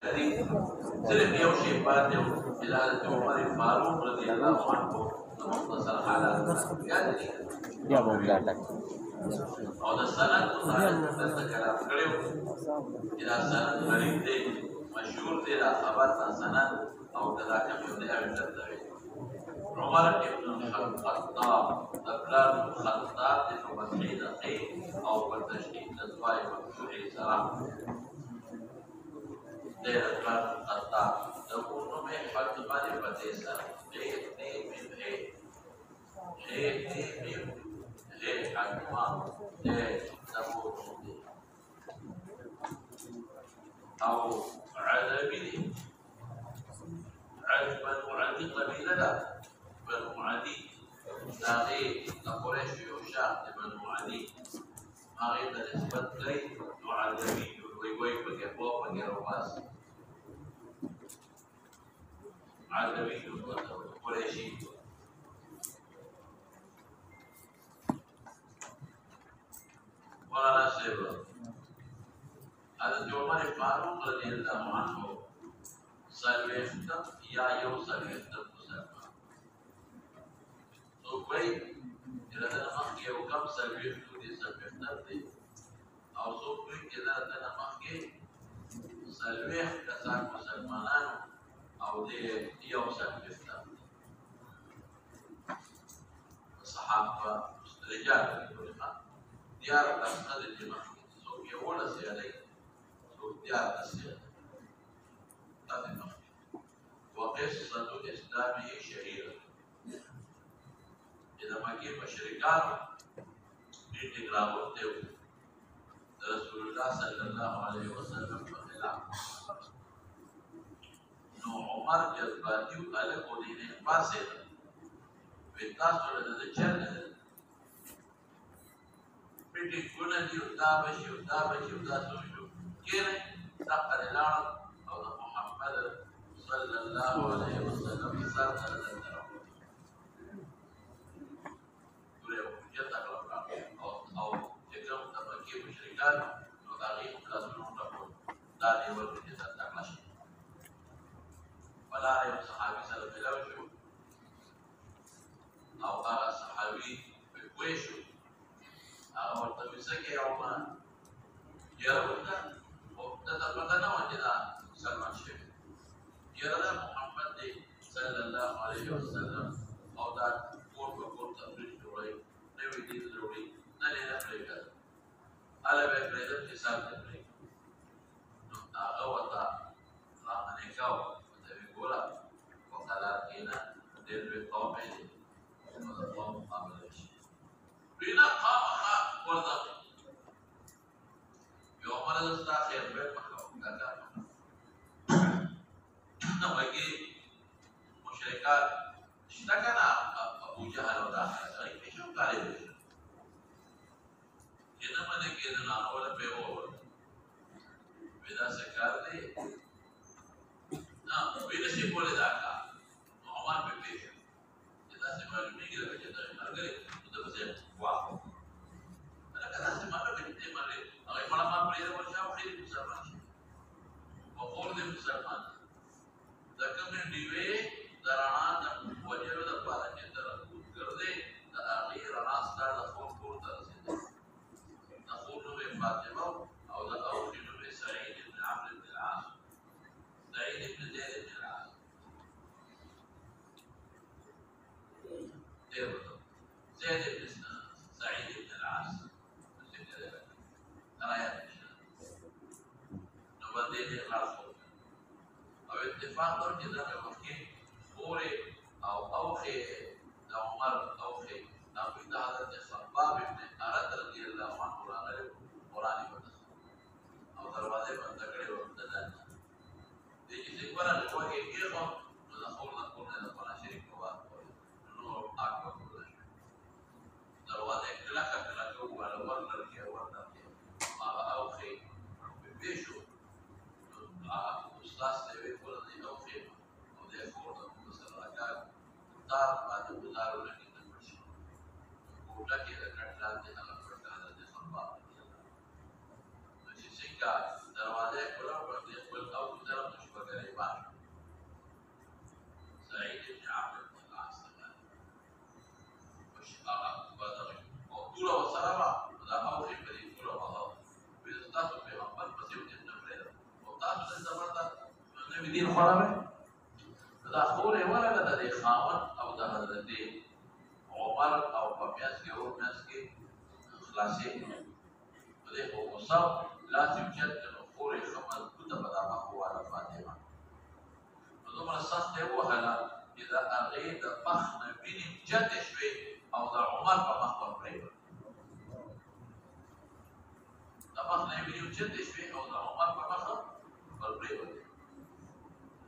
شريك صرف يوشي باته إلى عمر الفاروق رضي الله عنه مختصر حالات يعني يا ابو بلادك او د سند مطابق د کلام کړو دا سند غریب دی مشهور دی دا خبر دا سند او دا کوم یو دی او عمر ابن الخطاب دبلان الخطاب د توحید او په تشکیل د دوای مشروعي سره د دبلان الخطاب د کومه فاطمه د پته سره حکمان او عذابي بنو عدي قبيله لا بنو عدي هذه قريش يوشع بنو عدي ما غير نسبت لي عذابي ويوي بقى روماس عذابي قريشي مولانا صاحب حضرت عمر فاروق رضی اللہ عنہ سلویختم یا یو سلویختم مسلمان تو کوئی جلدن مخی او کم سلویختو دی سلویختم دی او سو کوئی جلدن مخی سلویخت کسان مسلمانان او دی یو سلویختم دی صحابه رجال ديار الأسناد الجماعية سوفيا ولا سيادية ديار الأسناد هذه المخفية وقصة إسلامه شهيرة إذا ما كان مشركان بيتقرأوا رسول الله صلى الله عليه وسلم فخلاف نو عمر جذباتي وقال قولين فاسد بالتاسو لدى الجنة پټي ګونه دي دا بشي دا سوشو کېره تقر العرب او محمد صلى الله عليه وسلم صار درته ورو جتا او کوم تمکي مشرکان نو دا غي خلاصونو راکو دا دی ورته جتا تکلاش ولا يا صحابي سره ملاو شو او هغه صحابي په شو او تبسكي يوما يرون وتتبدنا وجدا سلمان شيخ يرى محمد صلى الله عليه وسلم او دا قول تبريد جوړي نوې دي جوړي نه نه پرېږه اله به پرېږه چې سال پرېږه نو هغه وتا راغنه کاو ته ویګورا وکاله کینا دې په قومه دي نو دا قوم قابل شي بنا قام ورده يوم مرض خير بيت مخلوق كذا نوغي مشركات اشتكنا ابو جهل وداخل غير شو قال له انما نكيدنا ولا بيور بدا سكار دي بدا شي بوله داكا عمر بيبي اذا سمعوا ميغي لك جدا مرغري تو بس واو انا سمعت بنتي مري اغي ما بريده ورشا وخير مسلمان وقول دي مسلمان ذکر میں دیوے درانا وجر د پاره چې تر ګرځي د اخیر راس دا د خور تر رسیدي د خور نو فاطمه او د اول نو سعيد بن عمرو بن العاص سعيد بن زيد بن العاص زيد بن سعيد بن العاص رايات نو باندې خلاص او اتفاق درته دا مخکې اوري او اوخه د عمر اوخه دا په حضرت خباب ابن ارد رضی الله عنه راغلی قرآنی وته او دروازه بند کړې و د ځان دې چې څنګه راغلی کېږم نو د خور د قرآن شریف په واسطه نو اکو دروازه کله ولا ورته ورته هغه اوخه په بيشو استاد دې په دې اوخه او دې فور د مسلمان دا باندې گزارو لګي د مرشي کوټه کې د کټلان دې هغه پرته د خپل چې څنګه دروازه کړو په دې خپل او طرف ترتیب دې نه پرېږدم او تاسو دلته ورته نوي دین خوروئ دا خور یې ورغله د دې خاوند او د حضرت عمر او په میاس کې او میاس کې خلاصې په دې خو غصه لاس یې اوچت کړ نو خور یې ښه مضبوطه په دا مخواله فاطمه نو دومره سخته یې ووهله چې د هغې د مخ نه وینې جتې شوې او د عمر په مخ ور پرېوتې د مخ نه یې وینې اوچتې شوې او د عمر په مخ ور پرېوتې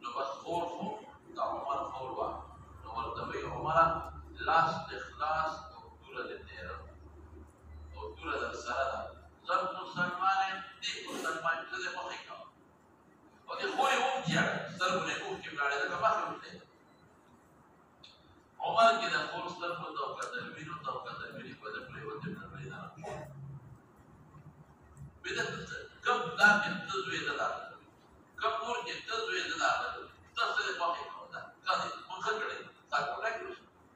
نو بس خور شو د عمر خور وه نو ورته وایي عمره لاس د خلاص او توره د تېره او توره در سره ده زه مسلمان یم دې مسلمان زه دې مخې کوم او دې خور یې وچېړه سترګو نه یې اوښکې ولاړې ځکه مخې وتلې عمر کې د خور سترګو ته وکتل وینو ته وکتل وینې په ده پرېوتې پرېوتې بده کوم کار کې ته زوی ده دا کوم کور کې ته زوی ده دا ته څه دې مخې کوم دا کا دې مونږ ښه کړی تا کولی کړو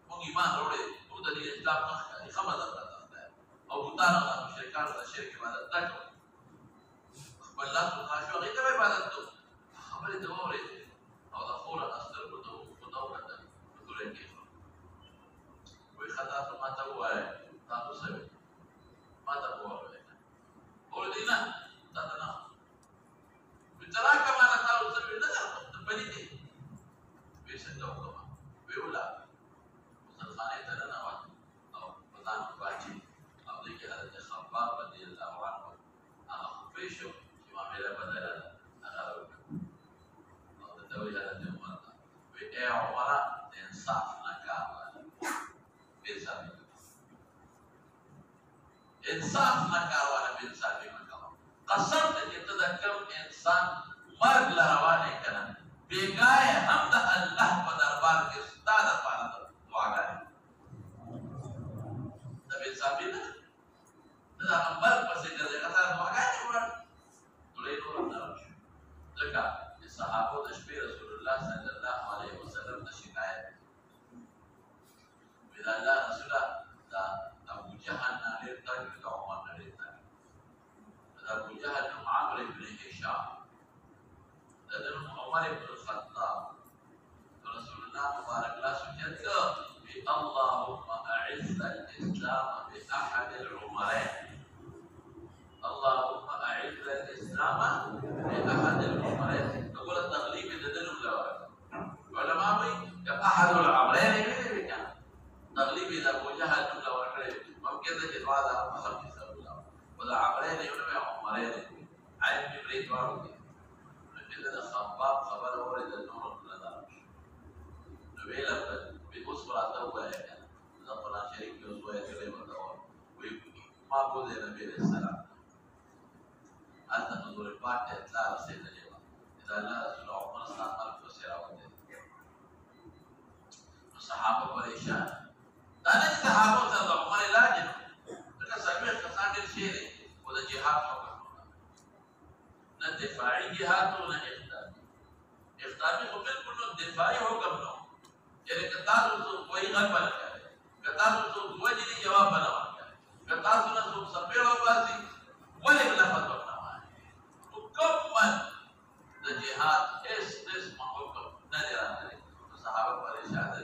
مونږ ایمان راوړی مونږ د دین اسلام مخ کوي ښه مذهب راته خدای او بوتانو ته مشرکانو ته شرک عبادت نه کوي خپل لاس ورته شو هغې ته به عبادت کوو خبرې ته واورېدې او د خور هغه سترګو ته وکتل په توره یې کېښود وایي ښه تاسو ما ته ووایئ تاسو څه وایئ ما ته به ووایئ وایي نه تا ته نه وایي ته راکړه ما نه تا ورته وایي نه درکړم ته بلې دی وایي څنګه وکړمه وایي ولاړ مسلخانې ته ننوت او په ځان واچي او دې کې حضرت خباب رضي الله عنه هغه خفې شو چې معامله بدله ده هغه راوکړه او ورته وایي حضرت عمر ته وایي ای عمره د انصاف نه کار واخله بېانصافي مه کوه انصاف نه کار واخله بېانصافي مه کوه قسم ته چې ته د کوم انسان مرګ له روانې که نه بېګا یې هم د الله په دربار کې ستا دپاره دعاګانې د بېانصافي نه ته د هغه مرګ پسې ګرځې که تا دعاګانې وکړه زړه یې نور هم نرم شو ځکه چې صحابو د شپې رسول الله صلی الله علیه وسلم ته شکایت وایي د الله رسوله د ابوجهل نه ډېر تنګ وي د عمر نه ډېر تنګ د ابوجهل نوم عمرو بن هشام د ده نوم عمر بن الخطاب رسول الله مبارک لاس اوچت کړ وایي اللهم اعز الاسلام باحد العمرين اللهم اعز الاسلام باحد العمرين نقول التغليب د ده نوم له علماء وایي که احد العمرين یې ویلې وي که تغليب د ابوجهل نوم له ورکړی ممکن ده چې دعا د هغه په حق کې ثبوت و د عمرین یو نوم یې عمرین عین بن برید دواړو دي نو چې د خباب خبره واورېده نور خوله داره شو نو ویې لکړل وایي اوس به راته ووایه که نه زه قرآن شریف کې اوس وایېدلی ورته وایم وایي ما بوځې نبي علیه السلام هلته حضور پاک ته اطلاع رسېدلې وه چې د الله رسول عمر ستا مرګ پسې راوتی نو صحابه پریشان دا نه چې صحابو سره د عمر علاج نه ځکه څلوېښت کسان ډېر شی دی خو د جهاد حکم نه دفاعي جهاد و نه اقدامي اقدامي خو بلکل نو دفاعي حکم نه یعنې که تاسو څوک وایي غږ به نه کوئ که تاسو څوک وجني جواب به نه ورکوئ که تاسو نه څوک څپې وباسي ولې به لفظ به نه وایي مکمل د جهاد هېڅ قسمه حکم نه دی راغلی نو صحابه پریشان دي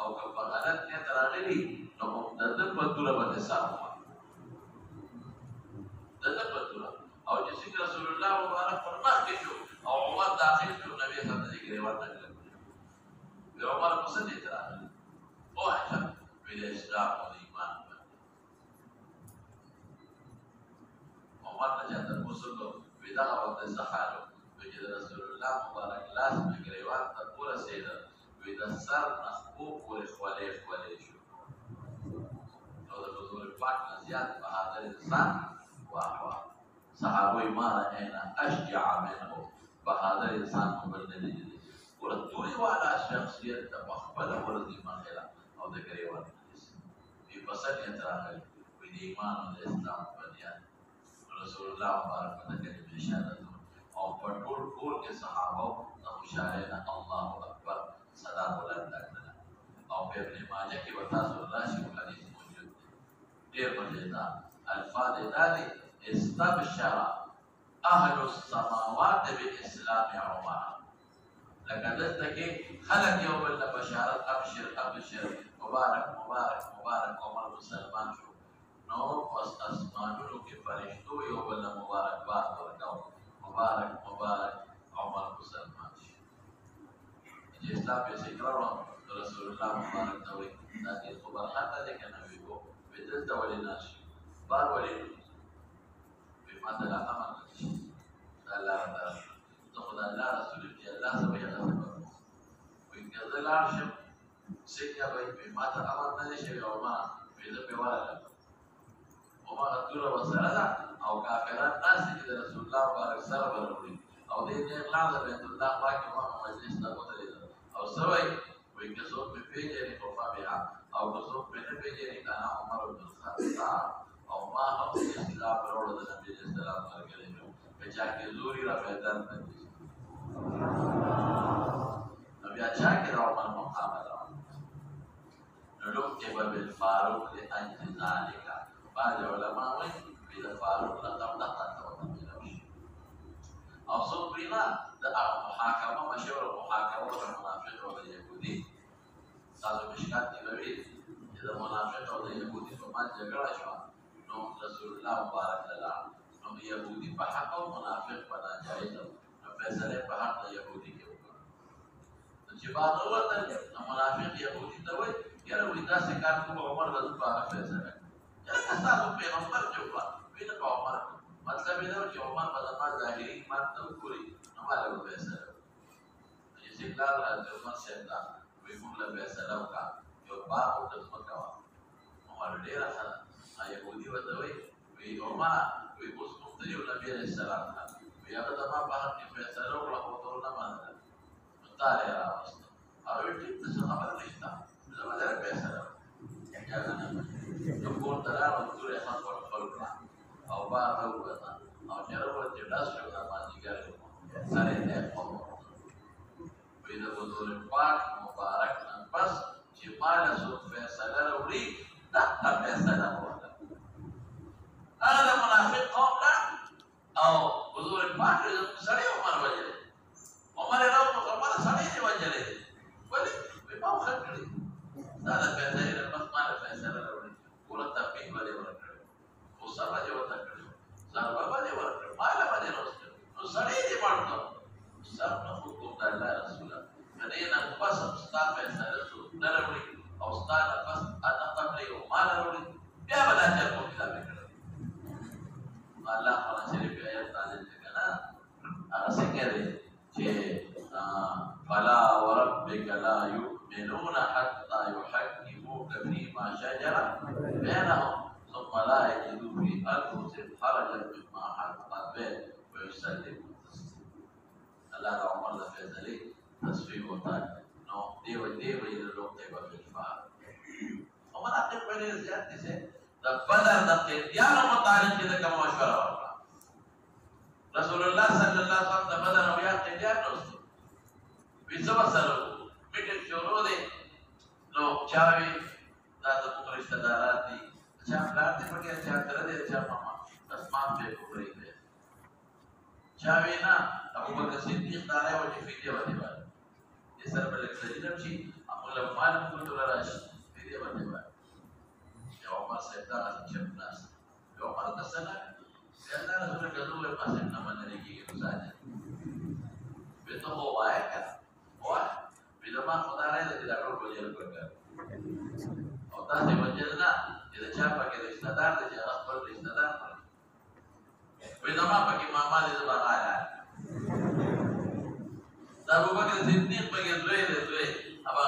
او که په غلط نیت راغلي نو د ده په توره باندې صاحب د ده په توره او چې څنګه رسول الله مبارک پر مخکې شو او عمر داخل شو نبي صاحب ته ګرېوان نه کړل وایي عمر په څه نیت راغلی پوهه وایي د اسلام او د ایمان باندې عمر نه چا تپوس وکړو وایي دغه وخت څه حال و وایي چې د رسول الله مبارک لاس مې ګرېوان ته ورسېده وایي د سر نه خپو پورې خولې خولې شو او د حضور پاک نه زیات بهادر انسان واه واه صحابه ما رأينا اشجع منه بهادر انسان مو بل نه لیدلی ورتوري وعلى شخصية مخبلة ورد مخلا أو ذكري والناس في بسط يتراغل بالإيمان والإسلام والديان رسول الله مبارك وتكلم بشهادته أو بطول كل كصحابه نخشارين الله أكبر سلام لنا أو بابن ماجه كي وتاس الله شيء حديث موجود غير مجدا الفاظ ذلك استبشر أهل السماوات بإسلام عمر لكن دلتك خلق يوم البشارة أبشر أبشر مبارك مبارك مبارك عمر مسلمان شو نور أسمانه كفرشتو يوم المبارك بعد ورقاو مبارك مبارك عمر مسلمان شو الإسلام يسكرهم رسول الله مبارك توي لكن خبر حتى ذلك النبي هو بدلت ولناش بار ولناش بما تلا أمر لا تأخذ الله رسول الله سبحانه وتعالى وينقذ العرش سيكا بما تأمر نشي وما بيذا بولا وما أدور وسردا أو كافرات ناس إذا رسول الله بارك سر بروري أو دين يغلى بيت الله باقي ما مجلس نقطة أو سوي وينقذون بفيجري خفا بها أو قصون بنفيجري كان عمر بن الخطاب أو ما هم الإسلام برورة النبي صلى الله عليه وسلم بجاك زوري رفيدان تنجي نبي أجاك روما محمد نلقب بالفاروق لأجل ذلك بعض العلماء بإذا فاروق لقب لقد وتميلوش أو صبرنا محاكمة مشهور محاكمة المنافق واليهودي قالوا مشكات تبويل إذا منافق واليهودي فما جغل شو نوم رسول الله مبارك الله نوم يهودي بحق ومنافق بنا جائزة فیصلے بحق يهودي کې وکړه چې بعد وروته منافق يهودي ته وایي یاره وې داسې کار کوم عمر رضی الله عنه فیصله یاره تاسو پیغمبر جوړه وینه په عمر مطلب دا چې عمر په دغه ظاهري ایمان ته وګوري نو مالو فیصله چې څنګه راځي عمر څنګه وې موږ له فیصله وکړه یو باغ د ځمکه وا عمر ډیر سره يهودي وته وایي عمر وې اوس موږ ته یو نبی عليه السلام يا بدر ما بعد فيصل ولا حضورنا ما مطالع راست او يجب تسخبر الاشتاء لما ذلك فيصل يقول ترى وتقول يا خاطر الفرق او بعد روضه او جرب الجلاس شو ما تيجي سنه واذا بدر الفات مبارك بس جمال سوق فيصل لوري لا فيصل هذا منافق قوم لا أو حضور البحر سريع عمر وجله عمر راو مسلمان سريع وجله ولي بما خلقني هذا فيصل المسمى فيصل الأولي ولا تبين ولا ورقة وصار جو تكلم صار بابا جو ورقة ما له وجه رسول سريع دي مرتو صار نخوكم الله رسوله فنينا بس استاد فيصل رسول نرولي أو استاد بس أنا قبلي وما نرولي يا بلا جربوا كذا بكرة الله قرآن شريف آيات نازل كنا سكري فلا وربك لا يؤمنون حتى يحكموك فيما شجر بينهم ثم لا يجدوا في أنفسهم حرجا مما قضيت ويسلموا الله عمر في ذلك تصفيق وطن نو ديو إلى الوقت في الفار ومن أقف بين الزيادة سے بدر دقيق يا مطالب كده كما مشوره رسول الله صلى الله عليه وسلم بدر ويا قيادات نوستو بيسوا سره میټ شروع دي نو چاوي دا د کوم رشتہ دارات دي چې پلان دې پکې چې تر دې چې ماما اسمان په کوړې دي چاوي نا ابو بکر صدیق دارای او چې فیدیو باندې باندې دې سره بل څه دي امول مال کو تر راشي فیدیو باندې باندې عمر سيدنا الناس عمر تسنى لأن رسول الله ما سيدنا من نريجي مساجد بيته هو واحد واحد بيته ما خدا رأي tidak perlu belajar berkat otak si wajahnya tidak siapa kita istadar tidak akbar istadar bيته ما pakai mama di sebelah kanan Abu Bakar Siddiq pakai zuai apa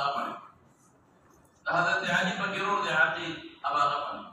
Hadrat Ali pakai roh hati apa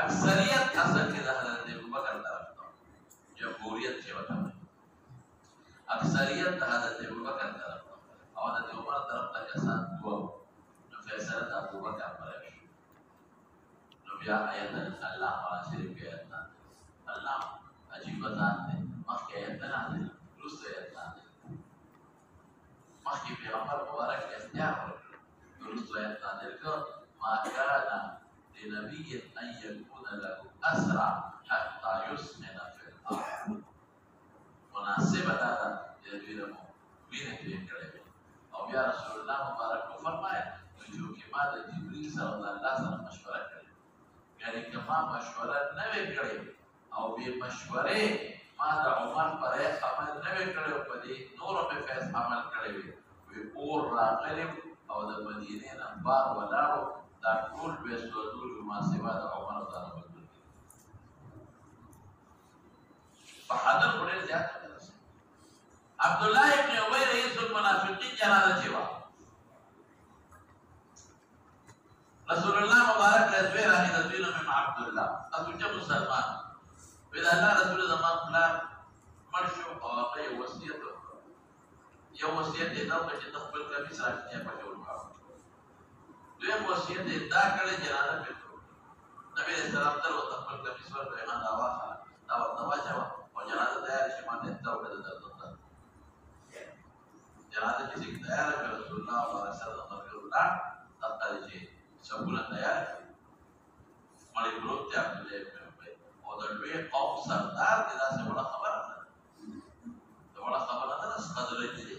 اکثریت اصل کې د حضرت ابوبکر طرف ته جمهوریت چې وته اکثریت د حضرت ابوبکر طرف ته او حضرت عمر طرف ته کسان دوه نو فیصله د ابوبکر پر شو نو بیا آیت الله تعالی شریف کې آیت الله عجیب ذات دی مخکې آیت نه دی وروسته آیت دی مخکې پیغمبر مبارک اختیار ورکړ وروسته آیت نازل کړ ما كان لنبي أن يكون له أسرع حتى يسمن في الأرض مناسبة هذا يدير مين في الكلام أو يا رسول الله مبارك فرمایا جو کہ بعد جبريل صلی الله علیه وسلم مشورہ کړي یعنی کما مشورہ نه وکړي او به مشورې ما د عمر پر عمل نه وکړي په دې نور په فیص عمل کړي وي اور راغلي او د مدینه نه بار ولاړو دا ټول به سوزول ما سوا د عمر تعالی بدل په حاضر وړي زیات عبد الله ابن ابي رئيس المنافقين جنازه چوا رسول الله مبارک رضوی راهی رضوی نوم عبد الله اسوچ مسلمان ودا الله رسول زمان پلان مرشو او هغه وصیت یو وصیت دی نو چې خپل کبي سره کې په جوړ کړو دوی وصیت دا کړی جنازه په نبی رسول الله تر وته خپل کبي سره په هغه داوا چوا او جنازه تیار شي باندې ته وکړه د جنازه چې تیار کړ رسول الله صلی الله علیه وسلم تقدر چې سبونه تیار مړی پروت دی عبد الله ابن ابي او د لوی قوم سردار د داسې وړه خبره ده د وړه خبره ده خزرج دي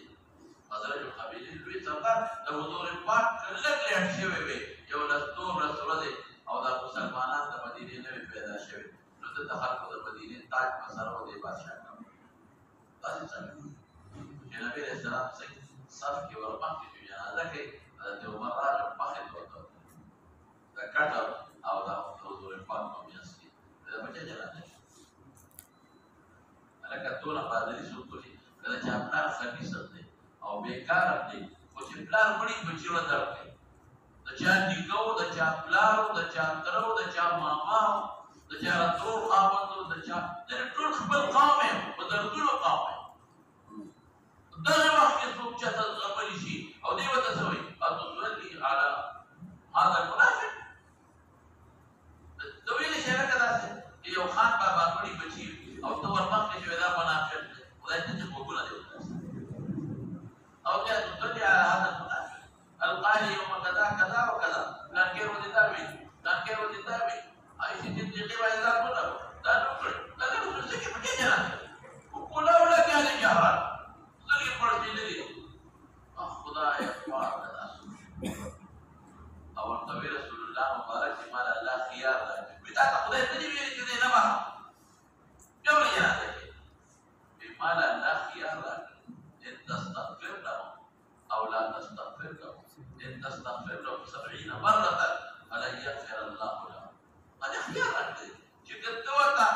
خزرج قبیله لوی سردار د حضور پاک کله کې شوی وي یو لستور رسول دی او د مسلمانانو د مدینه نه پیدا شوی نو د خلکو د مدینه تاج په سر و دی بادشاہ تاسو څنګه نبی رسول الله صف کې ورمخکې چې جنازه کې حضرت عمر راغی مخې ته وته دا کټه او دا حضور پاک په میاس کې دا بچا جنازه هغه ټول پادری سوتولي کله چې خپل خبيث دی او بیکار دی خو چې پلان مړی بچیو درته د چا نیکو د چا پلارو د چا ترو د چا ماما د چا ترور خاوندو د چا د ټول خپل قوم په درتلو قوم دغه وخت کې څوک چې غبري شي او دی وته سوي او تصلي على هذا المنافق دوی له شرکت راځي یو خان بابا مړي بچي او تو ورمخ کې دا منافق خدای ته وګوره دی او بیا تصلي على هذا المنافق القاهي يوم كذا كذا وكذا لكن ودي داوي عايشين تدقي وإذا كنا لا نقول لا نقول سكت بكينا وكلا ولا كان جهرا زري فرجي لي خدا يقوى او النبي رسول الله مبارك ما لا خيار بتاع خدا تجي بيني كده نبا يوم جنازه بما لا خيار ان تستغفر له او لا تستغفر له ان تستغفر له 70 مره فلن يغفر الله له هذا اختيار عندي چې توتا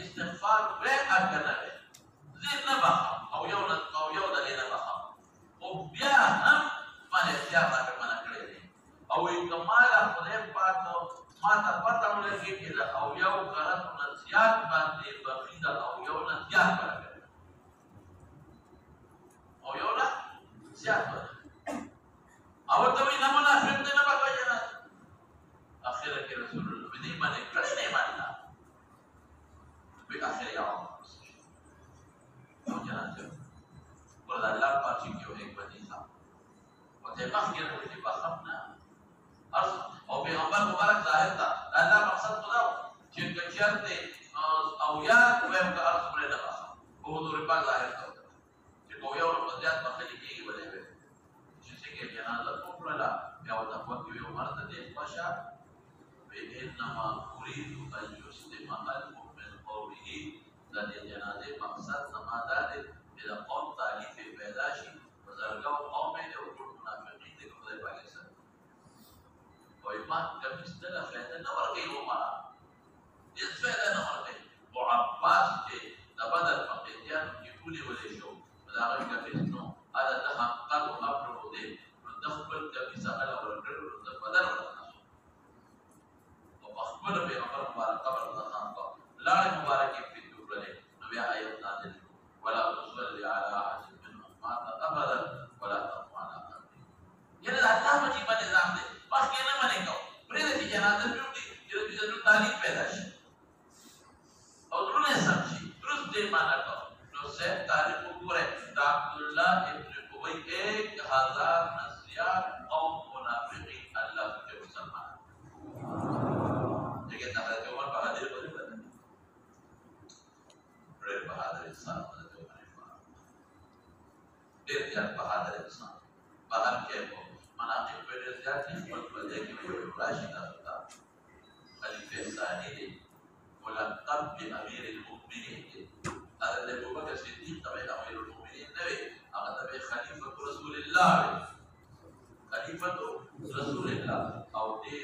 استغفار به اګنه زين نبا او یو د نه بخا او بیا هم باندې اختیار راکړه منه کړی او کمال خدای پاک ما ته پته ولګي چې او یو غلط نصیحت باندې بخیل او یو نصیحت باندې او یو نه زیات او ته وی نه منافق نه پکې نه اخر کې رسول الله دې باندې کړي نه باندې به اخر یا او جنازه ورته الله پاک چې یو یک باندې ښه او ته پخ کې ورته بخښنه او پیغمبر مبارک ظاهر تا الله مقصد خدا چې کچرته او یا کوم کار سره نه بخښه او حضور پاک ظاهر تا چې کوی او مزيات بخښلي کېږي ولې به چې څنګه جنازه کوله بیا او تاسو یو مرته دې بشا بإنما أريد أن يسلم المؤمن قوله ذات جنازه مقصد سمادا دې د قوم تعلیف پیدا شي وزرګو قوم دې او ټول منافقین دې خدای پاک سره او ایمان کله ستله فائدہ نه ورګي ومره دې فائدہ نه ورګي او عباس دې د بدر په قیام کې کولې ولې شو دا هغه کې نو هذا ده حق او امر دې د خپل کبي سره ورکړل د بدر ورته خپل پیغمبر مبارک قبر ته خان کو لاړې مبارکې پېټو کړلې نو بیا آیت نازل ولا تصلي على احد منهم مات ابدا ولا تقم على قبره یعنې د الله عجیبه نظام دی مخکې نه منې کوو پرېږده چې جنازه پرېږدي چې د زړه تعلیم پیدا شي او زړونه یې سم شي درست یې معنا کوو نو صاحب تاریخ وګورئ د عبدالله ابن ابی 1000 نصریان قوم منافقین الله په مسلمان لیکن حضرت عمر بہادر بولے ډېر بہادر انسان حضرت عمر ډېر زیات بہادر انسان بہر کې مناقب په ډېر زیات خپل په دې کې راشد راځه خلیفہ ثانی دی ملقب بامیر المؤمنین دی حضرت ابوبکر صدیق ته امیر المؤمنین نه وي هغه ته خلیفہ رسول الله خلیفہ رسول الله او دې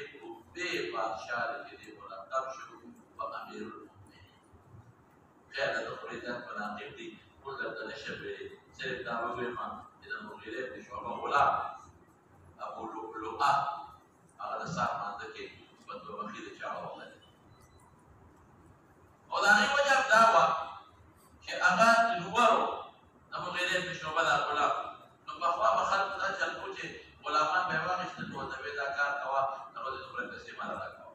به بادشاہ کې دې ملقب شو په امیر المؤمنین خیر د خپلات مناقب دي ټول د نشبه صرف دا وګورئ ما د مغیره په شعبه غلام ابو لؤلؤه هغه د سامان کې په دوه مخې د چا وغله او دا غي وجه دا و چې هغه لورو د مغیره په شعبه د غلام نو په خوا به خلک دا چل کوچه غلامان به واغشتل نو دا ودا کار کوا نو د دومره پیسې مال راکاو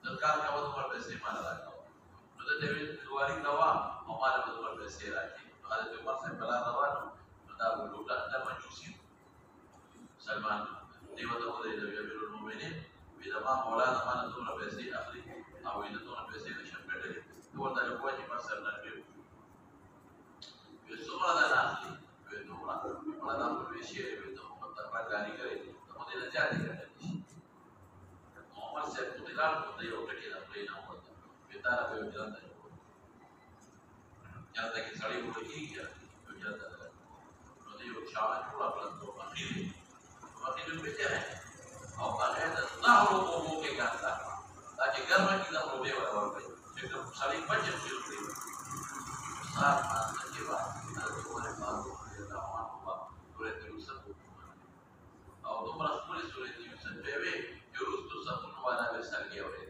د کار کوا دومره پیسې مال راکاو نو د دې دواري کوا او مال د دومره پیسې راکې حضرت عمر صاحب بلا روانو نو دا ولولا د مجوسی سلمان دیو ته ودرې د امیر المؤمنین وی دا ما مولانا ما دومره پیسې اخلي او وی دومره پیسې نشم کړلې نو دا له کوجی پر سر نه کړو وی څومره دا اخلي وی دومره مولانا په ویشي وی ته راګانی کوي ته دې نه ځاړي کړی عمر صاحب په دې کار کوته یو ټکی نه پرې نه وته ویتاره به وځاند یا دا کې سړی وږي یا وځاند نو دې یو شاوه ټول خپل ته اخیری وقتی دې بچي او هغه د نهر او مو کې ګټه دا چې ګرمه کې دا پروبه ورکړي چې سړی بچي شي صاحب باندې کې وا دا ټول باندې دا وانه ټول دې وسه او دومره خپل سورې دی یوسف به وي یورستو صفون والا به سرګي اوري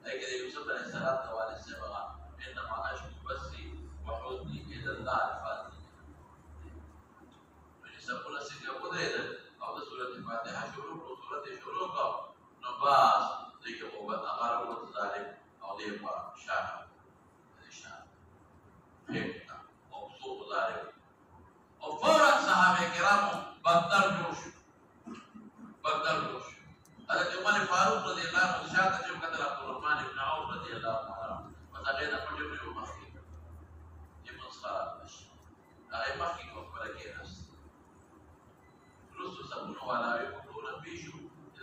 لکه د یوسف علیه السلام د والد سره انما اشکو بصری وحزنی الى الله الفاتحه چې صفون سره ودرېد او د سورۃ فاتحه شروع او سورۃ شروع کو نو باز دغه په هغه ورته ظالم او دې په شاه او سو ظالم او فورا صحابه کرامو بدر جوش حضرت عمر فاروق رضی الله عنه شاته چې قتل عبدالرحمن ابن عوف رضی الله عنه وتغیر په دې یو مخکې چې مسخره نشي هغه مخکې په خبره کې راځي رسول صبونه والا یو ټول پیشو چې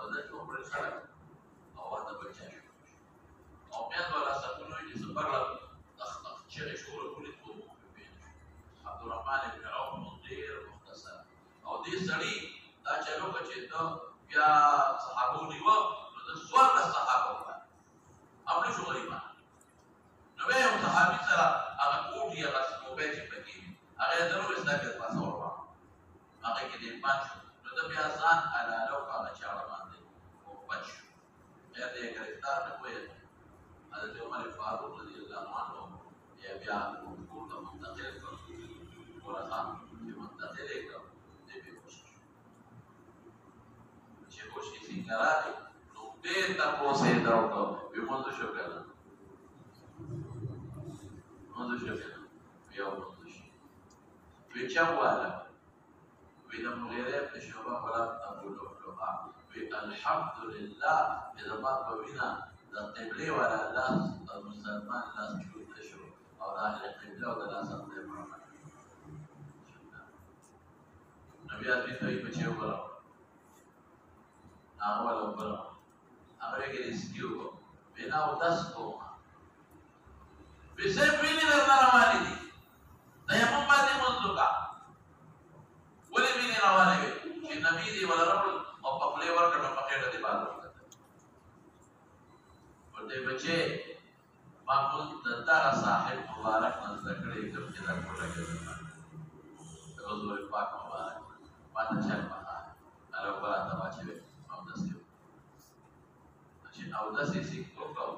بدل شو پر سره او دا بچا شو او بیا ولا صبونه چې صبر تخطخ چې شهور کولې ټول عبدالرحمن ابن عوف ډیر مختصر او دې سړی دا چلو چې ته بیا صحابو نیو نو د سوال صحابه وای خپل شو غریبان نو به یو صحابي سره هغه کوټي هغه سموبه چې پکې هغه درو اسلام کې پاسه وروا هغه کې دې پاتې نو د بیا ځان حلالو هغه چاړه باندې او پچ بیا دې گرفتار نه کوی حضرت عمر فاروق رضی الله عنه بیا کوټه منتقل کړ ورته چې منتقل کړ کوشش څنګه نو به تاسو دا وکړو به موږ شو کړل بیا موږ شو وچا والا وینا مغیره په شوبه ولا تقولوا الحمدلله اذا ما بوینا د قبله ولا الله المسلمان لا شو او اهل قبله ولا سمته محمد نبی اځي ته په چیو ولا اول اوپر هغه کې ریسکیو بنا او داس کوما به سه ویني درنه روانې دي دا یم باندې مونږه ولې ویني روانې وي چې نبی دی ولا رب او په فلیور کډه په خېټه دی باندې ورته بچي معمول دتا صاحب مبارک نظر کړی کوم چې دا کوټه کې حضور پاک مبارک باندې چل پاه الله پر اته واچوي چې او داسې سیک وکړو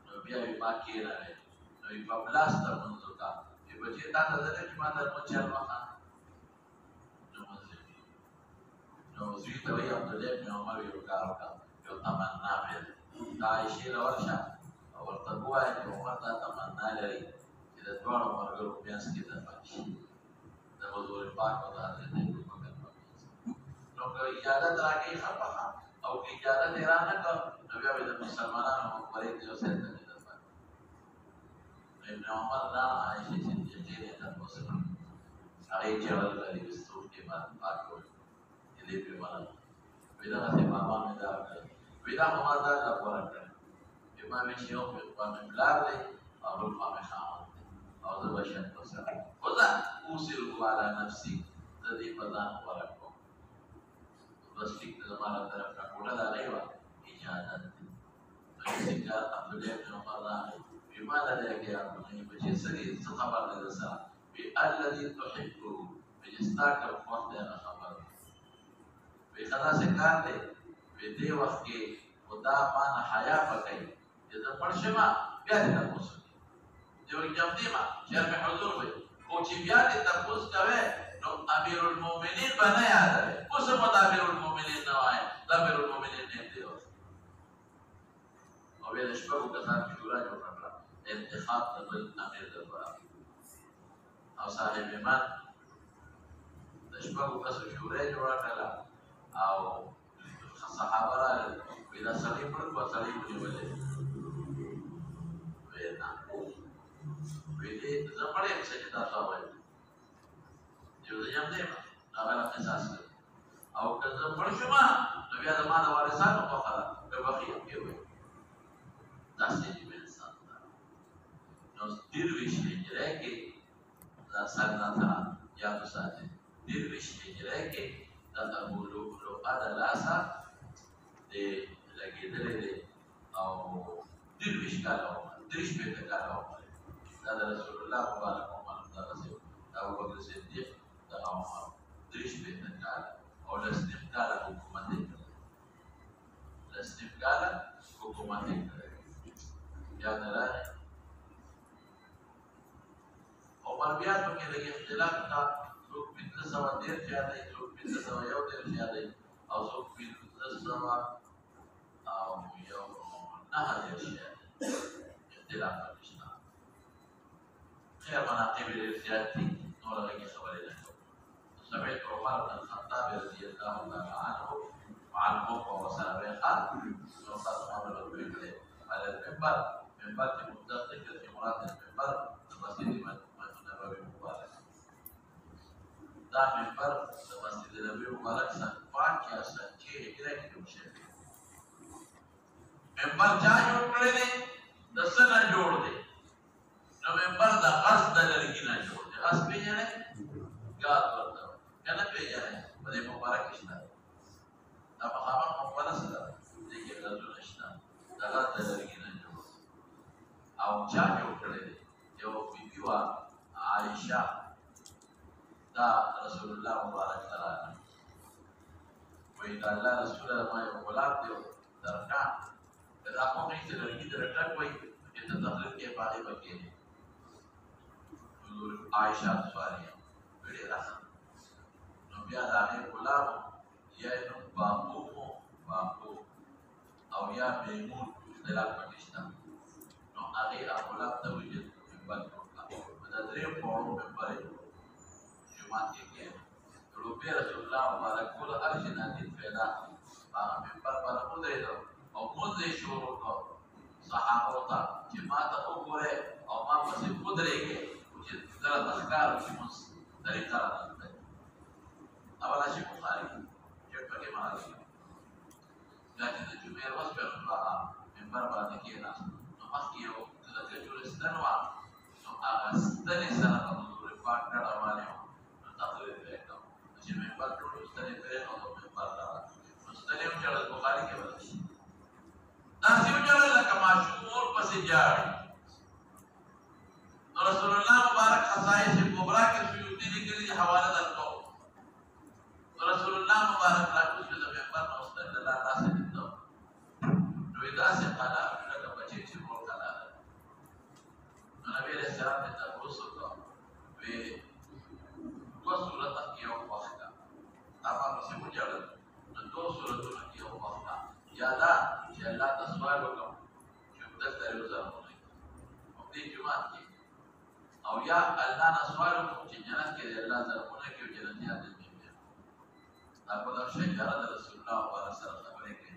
نو بیا یې ما کېنوې نو یې په بلاس ته لمونځ وکړه چې بچې تا ته زه نه چې ما ته لمونځ چل وکړه لمونځ یې نو زوی ته وایي عبدالله بن عمر یو کار وکړه یو تمنا مې ده دا عایشې له ورشه او ورته ووایه چې عمر دا تمنا لري چې د دواړو ملګرو په منځ کې دفن شي د حضور پاک او د حضرت ابوبکر په منځ نو که اجازت راکوي ښه پخه او که اجازت یې رانه کړ نو بیا به د مسلمانانو مقبرې ته یو ځای ته دې دفن ابن عمر لاړ عایشې صدیقې نه تپوس کړ هغې ژړل غریب سترګې باندې پاک کړل دې پرې ونه وایي دغسې بابا مې دا وکړل وایي دا خو ما دا غوره کړل ما مې چې یو خوا مې پلار دی او بل خوا مې خاوند دی او زه به شرط ورسره خو زه اوصره علی نفسي زه دې په ځان غوره کوم بس ټیک ده زما له طرفه کوټه د هغې وه اجازت دی نو یې کار عبدالله بن عمر راغی وایي ما له دی کې عبدالله بچې څه دي څه خبر دی در سره وایي الذي تحبه وایي چې ستا کوم خوښ دی هغه خبر دی وایي ښه داسې کار دی وایي دې وخت کې خو دا ما نه حیا پکوي چې زه پړ شمه بیا دې تپوس وکړي دی وایي جمدي ما شرم حضور وایي خو چې بیا دې تپوس کوې نو امیرالمؤمنین به نه یادوې اوس هم د امیرالمؤمنین نه وایې د امیرالمؤمنین نه دی او بیا د شپږو کسانو شورا جوړه کړه انتخاب د بل امیر لپاره او صاحب ایمان د شپږو کسو شورا یې جوړه کړله او صحابه راغلل وایي دا سړی مړ کړو سړی ونیولې وایي نه وایي زه مړ یم څه چې تاسو وایئ یو زه یم دی هغه له قصاص کوي او که زه مړ شوم نو بیا زما د وارثانو خوښه ده که بخي هم کې وایي داسې جیب انسان ده نو درویش هجرۍ کې دا سرنا سره یاد وساتئ درویش هجرۍ کې د ابولؤلؤه د لاسه دی لګېدلی دی او درویش کاله عمر درې شپېته کاله عمر دا د رسول الله مبارک عمر دغسې د ابوبکر صدیق دغه عمر درې شپېته کاله او لس نیم کاله حکومت یې کړی لس نیم کاله حکومت یې کړی یاد راغی عمرویاتو کې لږ اختلاف تا څوک 1513 یادوي څوک 1513 یادوي او څوک 1509 اختلاف نشته خیر مناقب ډېر زیات دي نور هغې خبرې نه کوو سمعت عمر بن الخطاب رضي الله تعالى عنه وعنهم وسابقا وقد عمر الرجل على المنبر منبر مدقق في مراد المنبر المسجد النبوي المبارك دا منبر المسجد النبوي المبارك سن 5 سن 6 هجري کې جوړ شوی منبر چا جوړ کړی دی د څه نه جوړ دی نو منبر د اس د لرګي نه جوړ دی اس پیژنې ګات ورته کنه پیژنې په دې مبارک شته دا په هغه مقبره سره دې کې غوښتل شته دا د لرګي نه جوړ او چا جوړ کړی دی یو بیبي وا عائشه دا رسول الله مبارک تعالی وایي دا الله رسول ما یو غلام دی درکا دا کوم چې لرګي درکا کوي چې ته تقریر کې پاره وکړي عائشه سوالیا ویلې راځه نو بیا دا غلام یا نو باقو او یا میمون اختلاف پکشتا نو هغه غلام ته ویل منبر وکړه دا درې پوړو منبر جمعه کې روپے رسول الله مبارک کول ارشنا دې پیدا هغه منبر باندې ودرېدو او مونږ شروع کړو صحابه ته چې ما ته وګوره او ما پسې ودرېږي چې دا تذکر چې مونږ طریقه راځي اوله شي بخاري چې په کې معنی دا چې د جمعې ورځ په الله منبر باندې کېنا نو مخکې یو کله چې جوړ استنوا نو هغه ستنې سره د حضور پاک ډډه باندې نو تقریر وکړو چې منبر جوړ ستنې پرې نو منبر راځي نو ستنې هم چې بخاري کې ورشي دا څه وجه لکه ماشوم اور پسې جاړي نو رسول الله مبارک خصائص کبرا کې سیوطي لیکلي دي حواله درکو نو رسول الله مبارک راکوس د منبر نو استل الله تاسو دې نو دا څه قال یا اللہ نے سوال کو چې جنت کې الله زرمونه کې جنتیان دي دا په دغه شجره د رسول الله صلی الله علیه وسلم خبرې کوي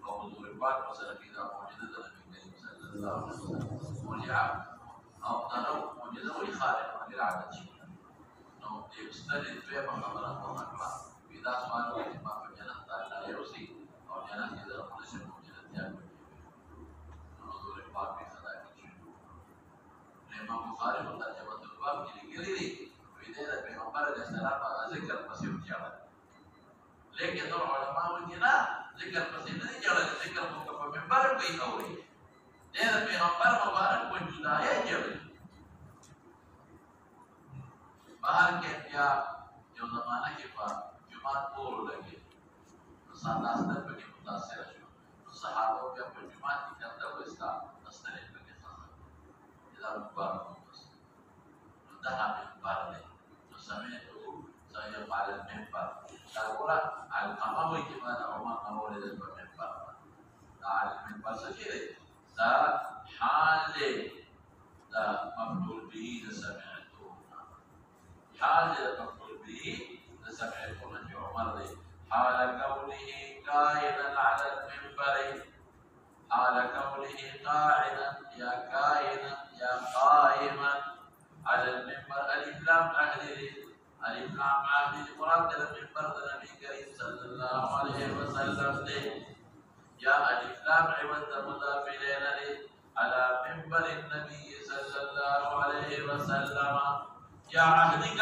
او حضور پاک په سره کې دا معجزه د نبی کریم صلی الله علیه وسلم مرجع او دا معجزه وی خارق غیر عادت شي نو دې مستند دوی په خبره کومه پیدا سوال کوي ما په جنت ته الله یوسي او جنت کې زرمونه شي جنتیان حضور پاک په صدا کې امام بخاری په ترجمه الباب کې لیکلي دي ویده د پیغمبر علیه السلام ذکر پسې وچاړه لیکن نور علماء وایي نه ذکر پسې نه دي چاړه ذکر مو په منبر کوي اوري د پیغمبر مبارک په جدای جوړي بهر کې بیا یو زمانہ کې په جمعه پور لګي ساتاسته په کې متاثر شو صحابه بیا په جمعه کې کنده وستا استنه په کې لا مبارك انتهى منبر سمعته سيقع على المنبر تقول على القمر كما عمر مولد المنبر على المنبر سجل ذا حال ذا مفعول به سمعته حال مفعول به سمعته في عمر حال كونه كائنا على المنبر حال كونه قاعدا يا كائنا يا قائما على المنبر الف لام اهل الف لام اهل مراد المنبر النبي كريم صلى الله عليه وسلم دي يا الف لام عوض مضاف اليه على منبر النبي صلى الله عليه وسلم يا عهدك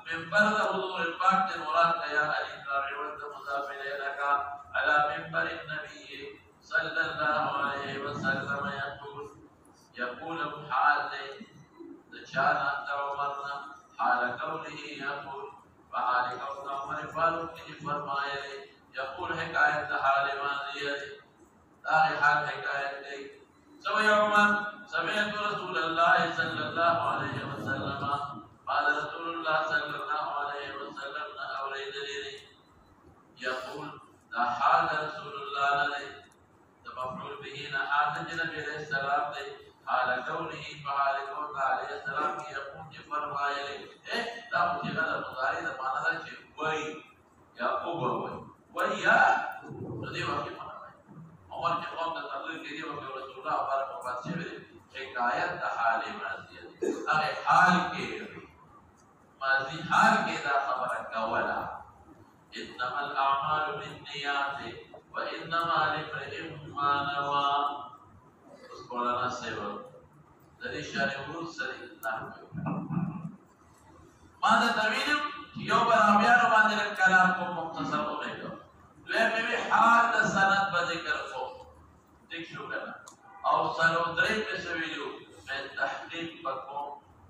منبر حضور الپاک مراد يا الف لام عوض مضاف اليه على منبر النبي صلى الله عليه وسلم يقول حال شان عمرنا حال كونه يقول وحال كون عمر فاروق نے فرمایا يقول حكاية حال ماضية حال حكاية سمع عمر سمعت رسول الله صلى الله عليه وسلم قال رسول الله صلى الله عليه وسلم أوليد لي يقول لا حال رسول الله عليه مفعول به حال النبي عليه السلام دے حال كونه فحال كون عليه السلام کی يقول کہ فرمایا اے دا مجھے غلط مضارع دا معنی دا کہ وہی یا اوبر وہی یا ندی وقت معنی ہے عمر کے قوم دا تقریر کے دی وقت رسول اللہ بارک مباد سے حکایت دا حال ماضی اگر حال کے ماضی حال کے دا خبر کولا انما الاعمال بالنیات وانما لامرئ ما نوى مولانا صاحب ذری شان ورود سره نحو ما دا طویل یو برابر باندې کلام کو مختصر وګورئ دوی به حال د سند په ذکر کو دیکھ شو کنه او سلو درې په سویلو په تحقیق پکو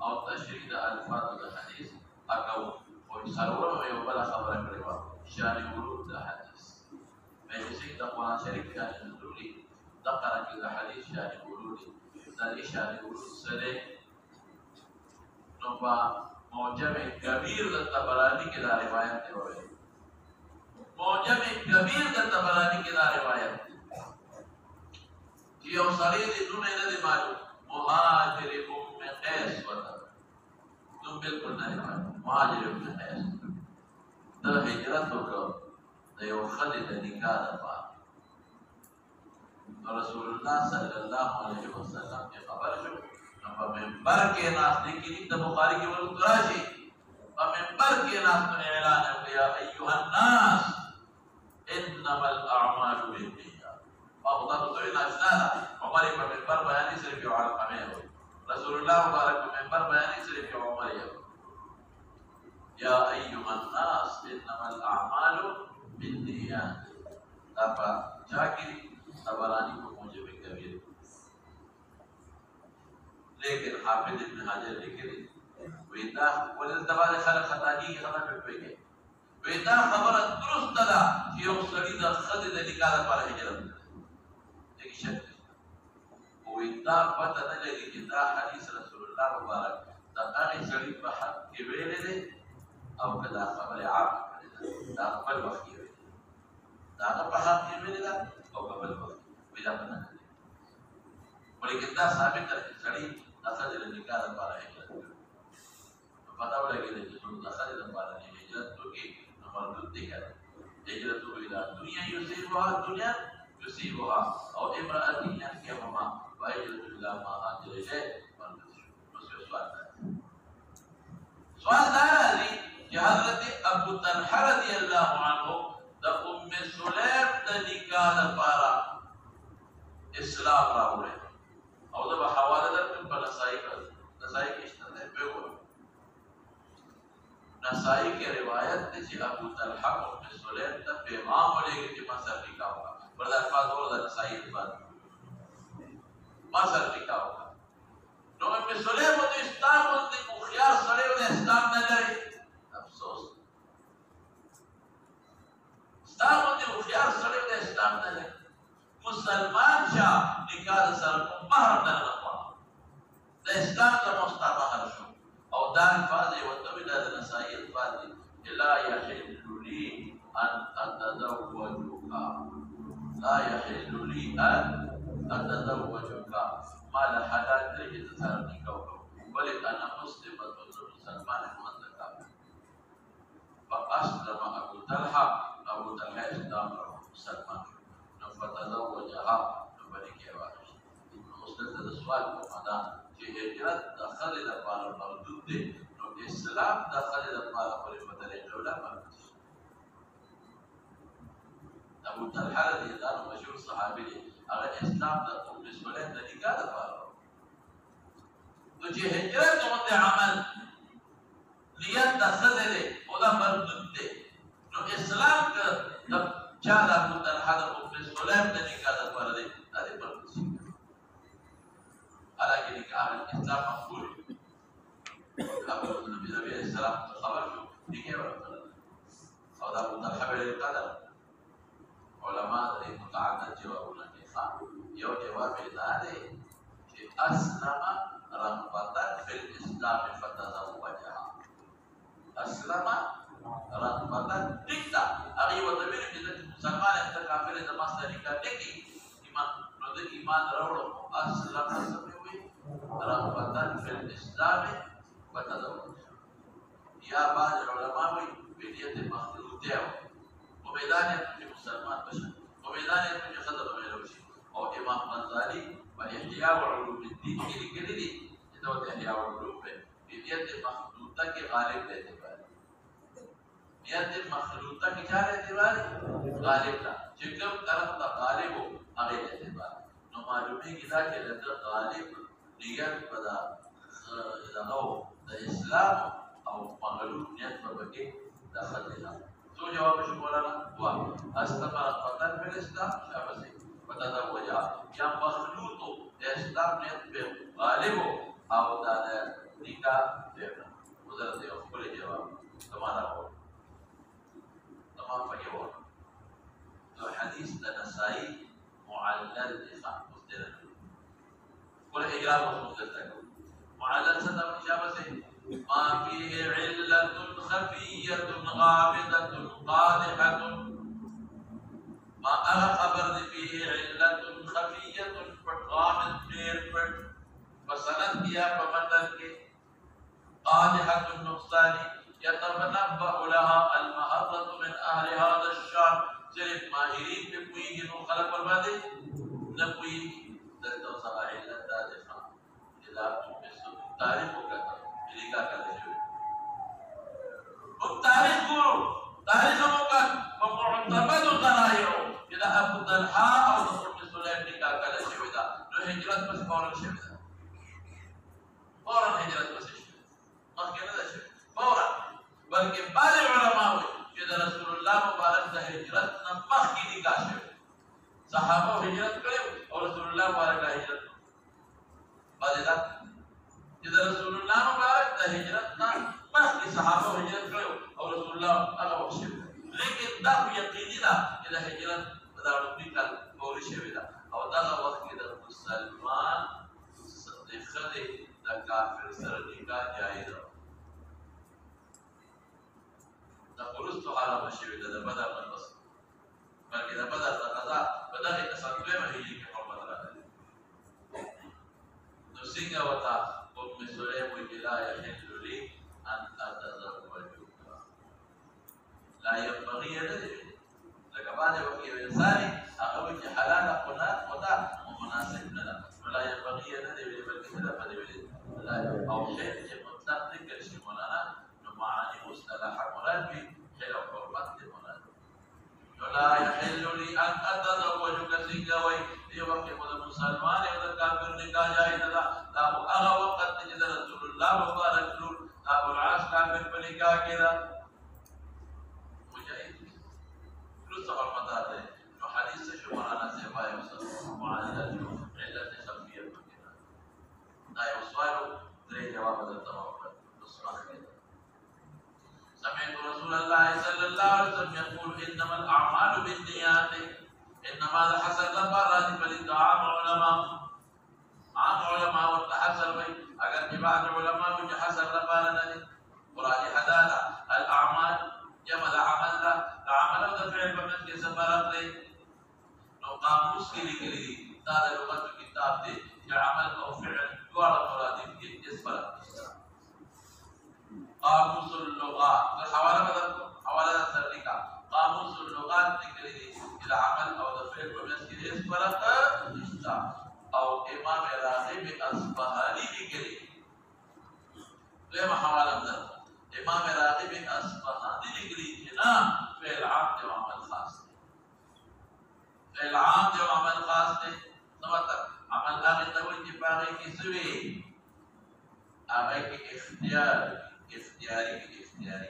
او تشریح د الفاظ د حدیث اکو او سلو یو بل خبره کړو شان ورود د حدیث مجلس د قرآن شریف شان نزولی ذکر کی حدیث شان ورود ذری شان ورود سره نو با موجم کبیر د طبرانی کی دا روایت دی وره موجم کبیر د طبرانی کی دا روایت دی یو سړی دی نو نه دی معلوم مهاجر ام قیس وته نو بالکل نه مهاجر ام قیس د هجرت وکړه یو خدای د نکاح لپاره رسول الله صلی الله علیه وسلم کی خبر شو په منبر کې ناس لیکلي د بخاری کې ورته راشي په منبر کې ناس ته اعلان وکړي یا ایها الناس انما الاعمال بالنیات او دا ټول ناشنا عمر په منبر بیان صرف یو علامه رسول الله مبارک په منبر بیان صرف یو عمر یا ایها الناس انما الاعمال بالنیات apa جاکری طبرانی کو موجب کبیر لیکن حافظ ابن حجر لکھے ویدا ولل تبارک خلق خطاگی خبر پڑھے ویدا خبر درست ده چې یو سړي د خدای د نکاح لپاره هجرت کوي شک ویدا پته نه لري چې دا حدیث رسول الله مبارک دا هغه سړي په حق کې ویل دي او کدا خبره عام دا خپل وخت کې دا په حق کې ویل دا او خپل وخت ویلا پته نه ولیکن دا ثابت ده چې سړي د خدای د نکاح لپاره هجرت کوي پتا ولګېده چې څوک د ښځې دپاره نه هجرت وکړي نو مردود دی که هجرت إلى دنيا يصيبها الدنيا يصيبها أو امرأة ينكحها فهجرة إلى ما هاجر إليه مردود سؤال دار دي چې حضرت ابو طلحه رضی الله عنه د ام سلیم د نکاح لپاره اسلام راوړی او دا حواله درکړم په نسائی کې شته ده په وګورئ نسائی کې روایت ده چې ابو طلحه ام سلیم ته پیغام ولېږي چې ما سره نکاح وکړه بل الفاظ ورته د نسائی الفاظ ما سره نکاح وکړه نو ام سلیم د اسلام د خيار سره د اسلام نه لري افسوس اسلام د خيار سره د اسلام نه لري مسلمان شاه نکاح سره مهر نه لغوه د اسلام د مستمهر شو او دا الفاظ وتوی د نسائی الفاظ لا يحل لي ان اتزوجك لا يحل لي ان اتزوجك ما لا حلال درجه تسار نکاح بلکہ انا مسلمة مسلمان مطلقا فاسلم ابو طلحه اسلام مسلمان فتزوجها نبني واحد مسلم السؤال ومدى في هجرت دخل الى مردود دي نو اسلام دخل الى بدل الجوله مردود ابو طلحه رضي الله عنه مشهور صحابي هغه اسلام د ام سلیم د نکاح لپاره تو چې هجرت باندې عمل نیت د خزله او دا مردود دی نو اسلام که د چا د ابو طلحه د ام سلیم د نکاح لپاره دی دا د مردود شي حالانکه نکاح اسلام مقبول ابو نبی علیہ السلام خبر شو نکاح ورته او دا ابو طلحه به قدر علماء د متعدد جوابونه کوي یو جواب یې دا دی چې اسلم رغبة في الإسلام فتزوجها أسلم رغبة دكتا أغي وتبين جدا مسلمان أنت كافر إذا ما سرقة دكي إيمان نودي إيمان روڑو أسلم سميوي رغبة في الإسلام فتزوجها يا بعض العلماء بنية مخلوط ديو وميدان يتمي مسلمان بشر وميدان يتمي خطب ميلوشي أو إمام غزالي وإحياء علوم الدين کی لکھلی دی تو إحياء علوم میں نیت مخلوطہ کے غالب اعتبار نیت مخلوطہ کی کیا اعتبار غالب لا چکم طرف تا غالب ہو اغیر اعتبار نو معلومی کی دا کہ لدر غالب نیت بدا لغو دا اسلام او مغلوب نیت ببکی داخل دینا تو جواب شکولانا ہوا استمر قطن فی الاسلام شابسی فتزوجها یا مخلوط اسلام نیت پہ غالب ہو او دا نکاح دینا حضرت یو خپل جواب تمہارا ہو تمام پکے ہو تو حدیث دا نسائی معلل دخان مستدر قل اجرام رسول کرتا ہے معلل صدا مشابہ سے ما فيه علة خفية غامضة قادحة ما أغا خبر فيه علة خفية غامض غير فرد فسند دیا فمدن کے قادحة النقصان يتنبأ لها المحضة من أهل هذا الشام صرف ماهرين بقوية خلق والبادي نقوي دلتو سبا علة دادفا إذا تبسو تاريخ وكذا إليكا كذا شوي والتاريخ قولوا تاريخ موقع ومعتمد ضرائعه إذا أبو طلحة أو ام سلیم نکاح كذا شوي دا نو هجرت بس فورا شوي دا فورا هجرت بس شوي مخکې نه شوي فورا بلکې بعض علما وایي چې د رسول الله مبارک د هجرت نه مخکې نکاح شوي صحابه هجرت کړي او رسول الله مبارک هجرت بعد دا چې د رسول الله مبارک د هجرت نه مخکې صحابه هجرت کړي او رسول الله هغه وخت شوي لیکن دا یقیني ده چې د هجرت په دا وروستي کال فوري شوي ده او دغه وخت کې د مسلمان د ښځې د کافر سره نکاح جایز ده دا وروستو حرامه شوې ده د بدر نه پس بلکې د بدر د قضا په دغې تصدیمه هجري کې حرمت راغلی نو څنګه ورته ام سلیم وایي لا یحل لي ان لا ينبغي ندري لك بعد وقت الإنسان أقول حلال قضاء ومناسب لنا ولا ينبغي ندري بل كذا فدري لا أو شيء مطلق ذكر شيء مولانا معاني مصطلح مراد به حلو حرمة مراد ولا يحل لي أن أتزوج كسيكوي في وقت المسلمان ولا كافر نكاح جائز لا أغا وقت تجد رسول الله وقال رسول أبو العاص كافر بنكاح كذا مجاهد كل سفر مدار جو حديث شو مرانا سيفاي وصل معاذ جو علة خلفية مكينة لا يوصل تري جواب التوافق سمعت رسول الله صلى الله عليه وسلم يقول انما الاعمال بالنيات انما هذا حسن لبارات فلدعاء علماء والتحسن اگر بعض علماء جو حسن لبارات قرآن حدادا الاعمال جمع العمل العمل هذا فعل بمن کے سفارت لے لو قاموس کے لیے دادا لغت کتاب دے عمل او فعل دوار مرادف کے اس فرق قاموس اللغات الحوالة بدل حوالة سرقة قاموس اللغات ذكره إلى عمل أو دفعل بمسكين اسفرق أو إمام راغب أصفهاني ذكره لما حوالة بدل إمام راغب أصفهاني ذكره هنا فعل عام وعمل خاص فعل عام وعمل خاص نمتر عمل آغي توجه باغي كسوي آغي كاختيار اختياري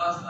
qasd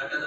لكن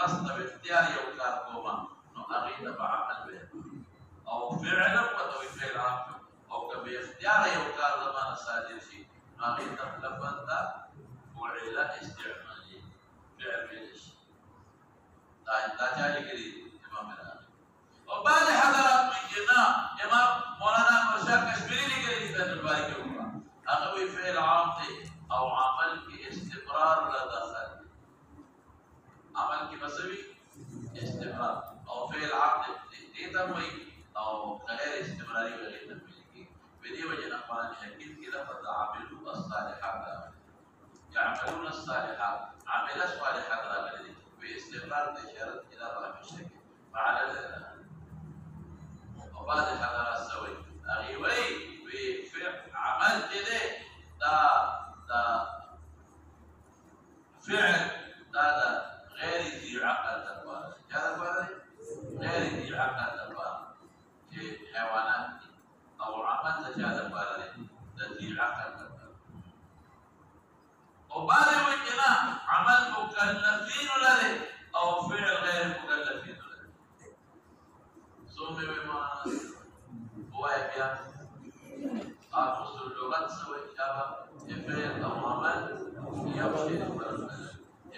qasd باختيار يوكار قوما انه اغيد بعمل به او فعلا وتوي فعل عام او كبي اختيار يوكار زمان صادر شيء اغيد لفظا وعلى استعمالي فعل بيش لا جاري كذي إمام الآن وبعد حضرات من جنا إمام مولانا مرشد كشميري لكذي في الباري كوكا أقوي فعل عامتي أو عمل كاستمرار لا دخل عمل كمسوي استمرار أو فعل عامتي دي تموي أو غير استمراري وغير تمويلي بدي وجنا قرآن حكيم كذا فتعاملوا الصالحات يعملون الصالحات عمل الصالحات لا غير باستمرار إشارة إلى ضعف الشك فعلى وبعد حضر السوي أغيوي بفعل عمل كده دا فعل دا غير ذي عقل تبار هذا غير ذي عقل تبار في حيوانات أو عمل تجاه تبار ذي عقل تبار وبعد وجهنا عمل مكلفين له او فعل غير مكلفين له سومي بما هو يبيع قاموس اللغات سوى إجابة فعل او عمل يمشي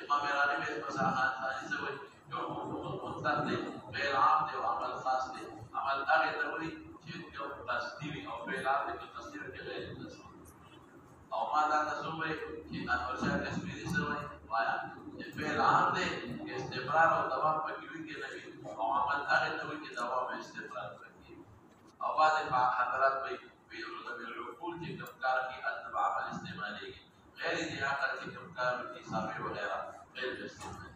امام راني بيت مساحات ثاني سوى يوم مستقل فعل عام وعمل خاص عمل اغي دوري شيء تصديري او فعل عام تصدير غير تصدير او ماذا تسوي في انور شاہ کشمیری سوي وایا فعل عام دے استمرار او دوام پکوي کې نبی او عمل هغه ته کې دوام استمرار پکې او بعد حضرات به بالعقول کې کمکار کې اتبع عمل استعمالي غیر دي عقل کې کمکار کې حسابي وغيرها غیر استعمالي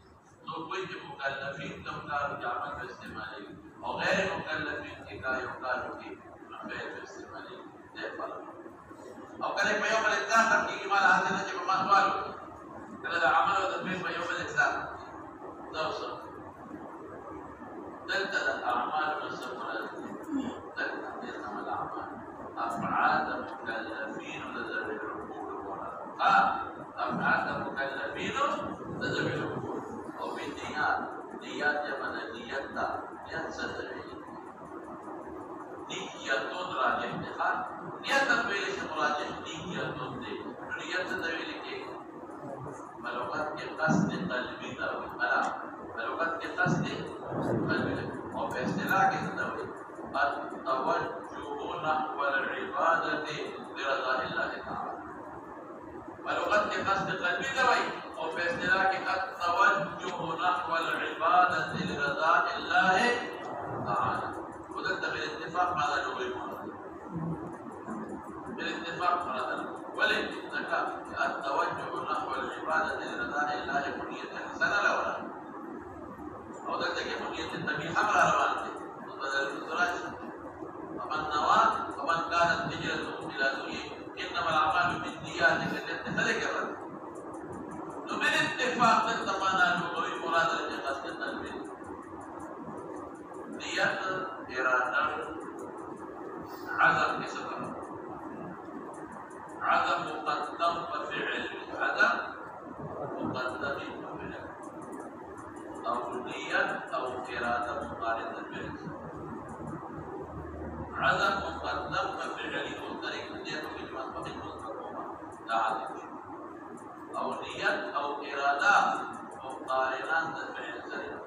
تو کوئی کې مکلفین کمکار کې عمل استعمالي او غیر مکلفین کې کار کې غیر استعمالي ده فرق او کله په یو بل ځان ترکیب مال حاصل نه چې په ماسوالو کله د عمل او د فعل په یو بل ځان دا وسه دلته د اعمال مسمره دلته د عمل اعمال افعال مكلفين لذوي العقول افعال مكلفين لذوي العقول او بالنيات نيات يمن نيات سدوي نيتون راجح ده نيت تقویل سے مراجح نیتون دے نیت تقویل کے ملوکت کے قصد قلبی داوی ملوکت کے قصد قلبی اور اصطلاح کے داوی التوجه نحو العبادة لرضا الله تعالى ملوکت کے قصد قلبی داوی اور اصطلاح کے التوجه نحو العبادة لرضا الله بالاتفاق مرة ولكن ذكر التوجه نحو العبادة لرضاء الله بنية حسنة لا ولا أو ذلك بنية النبي حمل روانته بدل الزراج فمن نوى ومن كانت هجرته إلى دنيا إنما الأعمال بالنيات كالتي ذكر بالاتفاق تتمنى لغوي مراد الجهاز التنبيه نيات إرادة عزم كسبب عدم مقدم وفعل عدم مقدم وفعل أو نية أو إرادة مقارنة بالفعل عدم مقدم وفعل مختلف نية كلمات فقط مستقومة لا عدم أو نية أو إرادة مقارنة بالفعل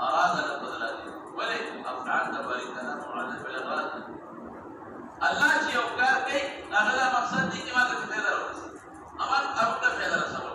أراد البدلات ولكن أفعال تباركنا معلن بالغرض الله شيء أفكار كي أغلى مقصد دي كما تفعل الرسول أمان أبدا فعل الرسول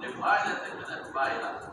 لفاعل من الفاعل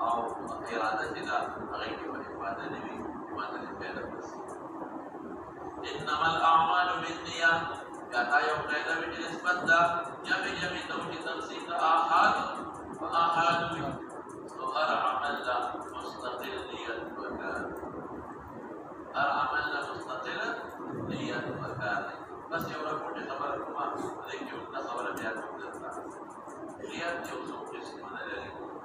أو إرادتنا غير وإفادة نبي وما تنفيذ بس إنما الأعمال بالنيات كاتا يوم قيدا بالنسبة دا جميع توجه تنسيق آحاد وآحاد وهر عمل مستقل نية وكان هر عمل مستقل نية وكان بس يوم رفض خبركما لكي يوم خبر بيان مدرسة نيات يوم قسم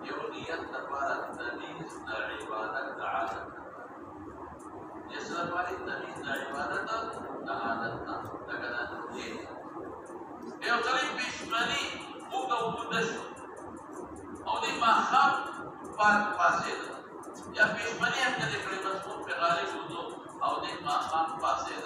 يونيات تبارك تميز عبادة عادة يسر بارك تميز عبادة عادتنا لكذا نقول يوصلين بشمالي موقع ومدشو أو دي ما خام بارك فاسد يا بشمالي هم كده كده مسموم في غالب وضو أو دي ما خام فاسد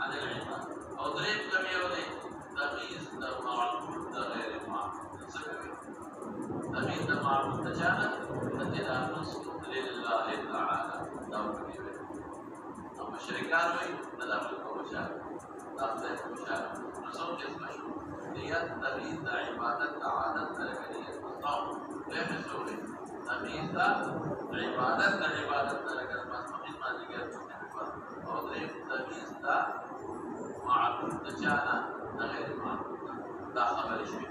عن العبادة أو ضريب كم يودي تمييز معلوم غير معلوم تمييز معلوم تجاهل تجد نصب لله تعالى دور كبير أما الشركات وين ندخل مشاركة دخل مشاركة نصب اسمه نيات تمييز عبادة عادة تركنية مصطلح غير مسؤولي تمييز عبادة تركنية مصطلح ما ذكر أو ضريب تمييز معلوم تجاهل غير معلوم لا خبر شيء